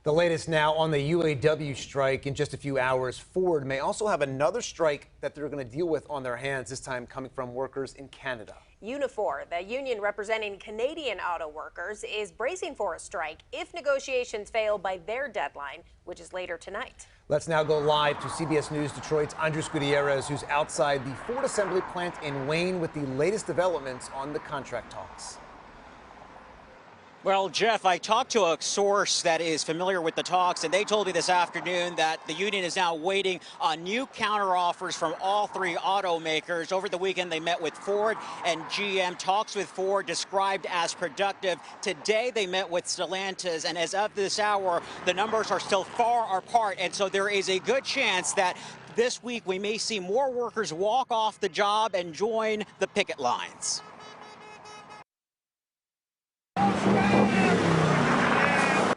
The latest now on the UAW strike. In just a few hours, Ford may also have another strike that they're going to deal with on their hands, this time coming from workers in Canada. Unifor, the union representing Canadian auto workers, is bracing for a strike if negotiations fail by their deadline, which is later tonight. Let's now go live to CBS News Detroit's Andres Gutierrez, who's outside the Ford assembly plant in Wayne with the latest developments on the contract talks. Well, Jeff, I talked to a source that is familiar with the talks, and they told me this afternoon that the union is now waiting on new counteroffers from all three automakers. Over the weekend, they met with Ford and GM. Talks with Ford described as productive. Today, they met with Stellantis, and as of this hour, the numbers are still far apart, and so there is a good chance that this week we may see more workers walk off the job and join the picket lines.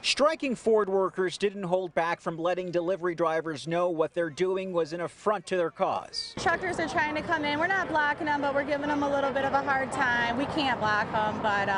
Striking Ford workers didn't hold back from letting delivery drivers know what they're doing was an affront to their cause. Truckers are trying to come in. We're not blocking them, but we're giving them a little bit of a hard time. We can't block them, but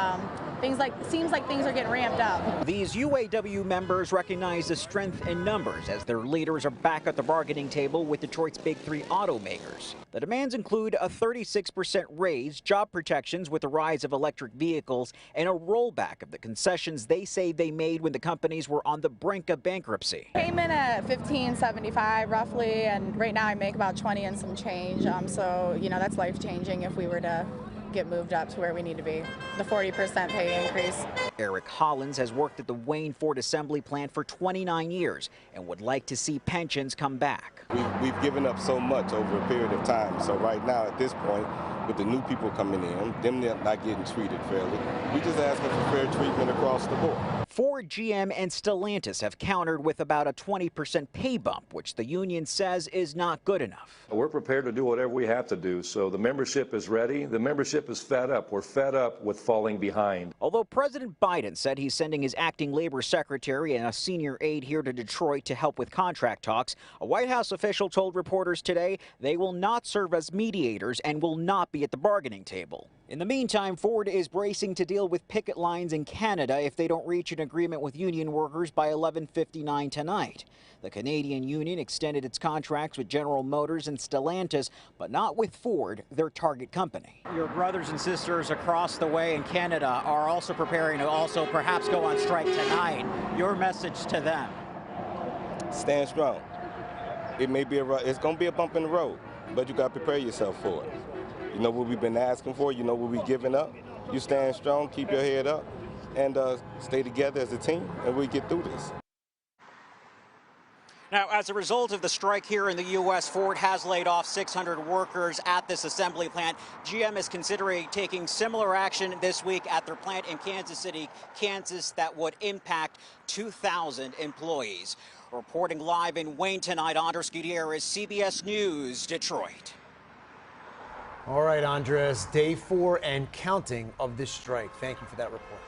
seems like things are getting ramped up. These UAW members recognize the strength in numbers as their leaders are back at the bargaining table with Detroit's big three automakers. The demands include a 36% raise, job protections with the rise of electric vehicles, and a rollback of the concessions they say they made when the companies were on the brink of bankruptcy. Came in at $15.75 roughly, and right now I make about 20 and some change. So, you know, that's life-changing if we were to get moved up to where we need to be. The 40% pay increase. Eric Hollins has worked at the Wayne Ford assembly plant for 29 years and would like to see pensions come back. We've given up so much over a period of time. So right now at this point, with the new people coming in, them not getting treated fairly, we just asking for fair treatment across the board. Ford, GM, and Stellantis have countered with about a 20% pay bump, which the union says is not good enough. We're prepared to do whatever we have to do, so the membership is ready. The membership is fed up. We're fed up with falling behind. Although President Biden said he's sending his acting labor secretary and a senior aide here to Detroit to help with contract talks, a White House official told reporters today they will not serve as mediators and will not be at the bargaining table. In the meantime, Ford is bracing to deal with picket lines in Canada if they don't reach an agreement with union workers by 11:59 tonight. The Canadian union extended its contracts with General Motors and Stellantis, but not with Ford, their target company. Your brothers and sisters across the way in Canada are also preparing to also perhaps go on strike tonight. Your message to them? Stand strong. It's going to be a bump in the road, but you got to prepare yourself for it. You know what we've been asking for, you know what we're giving up. You stand strong, keep your head up, and stay together as a team, and we get through this. Now, as a result of the strike here in the U.S., Ford has laid off 600 workers at this assembly plant. GM is considering taking similar action this week at their plant in Kansas City, Kansas, that would impact 2,000 employees. Reporting live in Wayne tonight, Andres Gutierrez, CBS News, Detroit. All right, Andres, day 4 and counting of this strike. Thank you for that report.